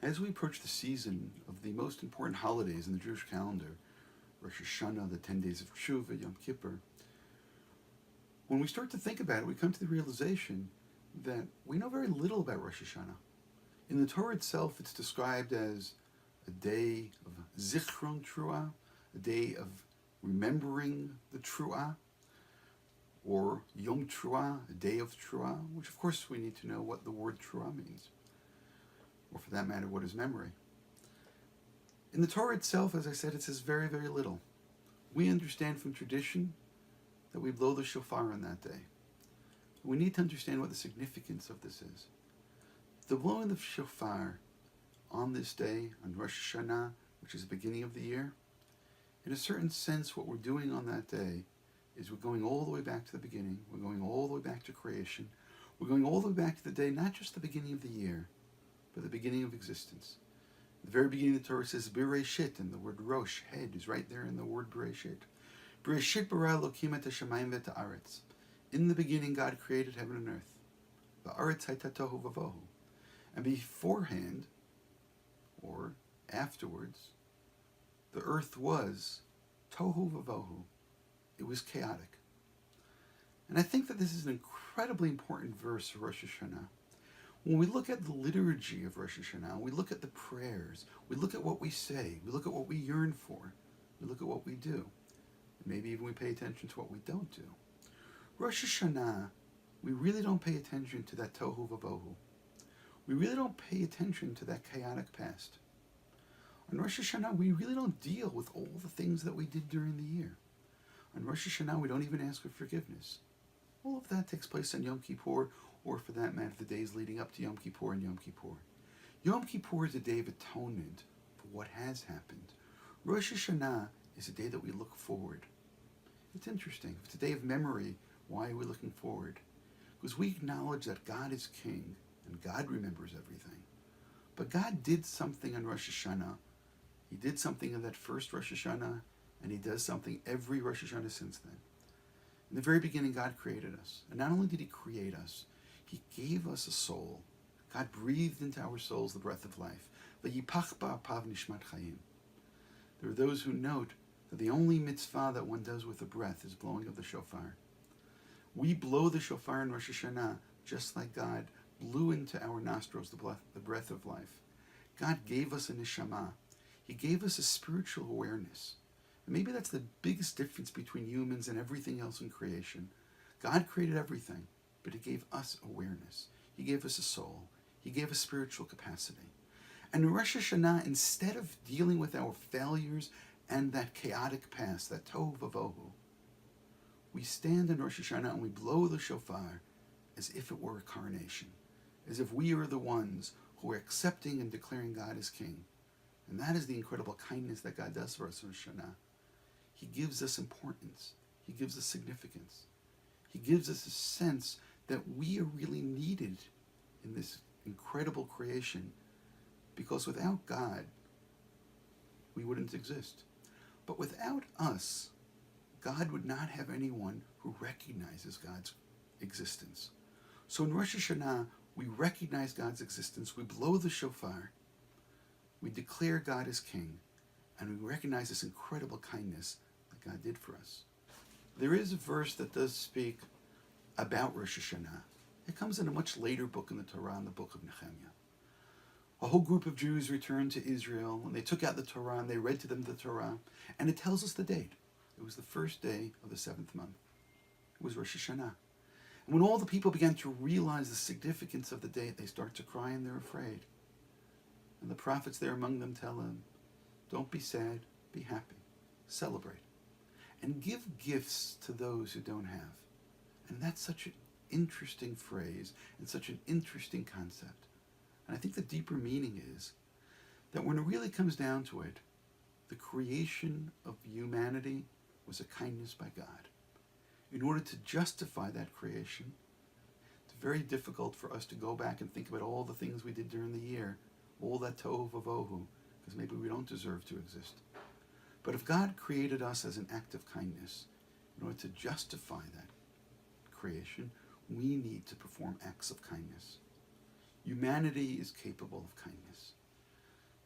As we approach the season of the most important holidays in the Jewish calendar, Rosh Hashana, the 10 days of Tshuva, Yom Kippur, when we start to think about it, we come to the realization that we know very little about Rosh Hashana. In the Torah itself, it's described as a day of Zichron Truah, a day of remembering the Truah, or Yom Truah, a day of Truah, which of course we need to know what the word Truah means, or for that matter, what is memory. In the Torah itself, as I said, it says very, very little. We understand from tradition that we blow the shofar on that day. We need to understand what the significance of this is. The blowing of shofar on this day, on Rosh Hashanah, which is the beginning of the year, in a certain sense, what we're doing on that day is we're going all the way back to the beginning. We're going all the way back to creation. We're going all the way back to the day, not just the beginning of the year, but the beginning of existence. At the very beginning of the Torah says Bereshit, and the word Rosh, head, is right there in the word Bereshit. Bereshit bara Elokim et hashamayim v'et haaretz. In the beginning, God created heaven and earth. Va'aretz hayta tohu vavohu. And beforehand, or afterwards, the earth was tohu vavohu. It was chaotic. And I think that this is an incredibly important verse for Rosh Hashanah. When we look at the liturgy of Rosh Hashanah, we look at the prayers, we look at what we say, we look at what we yearn for, we look at what we do. And maybe even we pay attention to what we don't do. Rosh Hashanah, we really don't pay attention to that tohu vavohu. We really don't pay attention to that chaotic past. On Rosh Hashanah, we really don't deal with all the things that we did during the year. On Rosh Hashanah, we don't even ask for forgiveness. All of that takes place on Yom Kippur, or for that matter, the days leading up to Yom Kippur and Yom Kippur. Yom Kippur is a day of atonement for what has happened. Rosh Hashanah is a day that we look forward. It's interesting. If it's a day of memory, why are we looking forward? Because we acknowledge that God is king, and God remembers everything. But God did something on Rosh Hashanah. He did something in that first Rosh Hashanah, and he does something every Rosh Hashanah since then. In the very beginning, God created us. And not only did he create us, he gave us a soul. God breathed into our souls the breath of life. V'yipach ba'apav nishmat chayim. There are those who note that the only mitzvah that one does with a breath is blowing of the shofar. We blow the shofar in Rosh Hashanah just like God blew into our nostrils the breath of life. God gave us a neshama. He gave us a spiritual awareness. And maybe that's the biggest difference between humans and everything else in creation. God created everything, but he gave us awareness. He gave us a soul. He gave us spiritual capacity. And in Rosh Hashanah, instead of dealing with our failures and that chaotic past, that tohu vavohu, we stand in Rosh Hashanah and we blow the shofar as if it were a coronation, as if we are the ones who are accepting and declaring God as king. And that is the incredible kindness that God does for us in Rosh Hashanah. He gives us importance. He gives us significance. He gives us a sense that we are really needed in this incredible creation, because without God, we wouldn't exist. But without us, God would not have anyone who recognizes God's existence. So in Rosh Hashanah, we recognize God's existence, we blow the shofar, we declare God as king, and we recognize this incredible kindness that God did for us. There is a verse that does speak about Rosh Hashanah. It comes in a much later book in the Torah, in the book of Nehemiah. A whole group of Jews returned to Israel, and they took out the Torah, and they read to them the Torah, and it tells us the date. It was the first day of the 7th month. It was Rosh Hashanah. And when all the people began to realize the significance of the date, they start to cry and they're afraid. And the prophets there among them tell them, don't be sad, be happy, celebrate, and give gifts to those who don't have. And that's such an interesting phrase and such an interesting concept. And I think the deeper meaning is that when it really comes down to it, the creation of humanity was a kindness by God. In order to justify that creation, it's very difficult for us to go back and think about all the things we did during the year, all that tohu vavohu, because maybe we don't deserve to exist. But if God created us as an act of kindness, in order to justify that creation, we need to perform acts of kindness. Humanity is capable of kindness.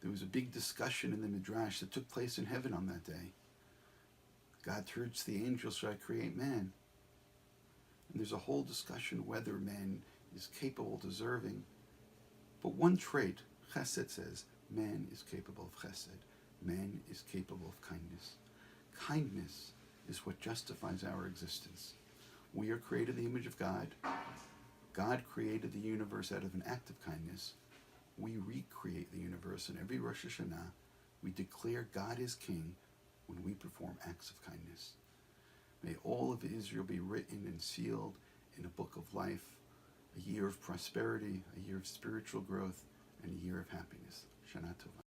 There was a big discussion in the Midrash that took place in heaven on that day. God turns to the angels, should I create man? And there's a whole discussion whether man is capable, deserving. But one trait, Chesed says, man is capable of Chesed. Man is capable of kindness. Kindness is what justifies our existence. We are created in the image of God. God created the universe out of an act of kindness. We recreate the universe, and every Rosh Hashana, we declare God is King when we perform acts of kindness. May all of Israel be written and sealed in a book of life, a year of prosperity, a year of spiritual growth, and a year of happiness. Shana Tova.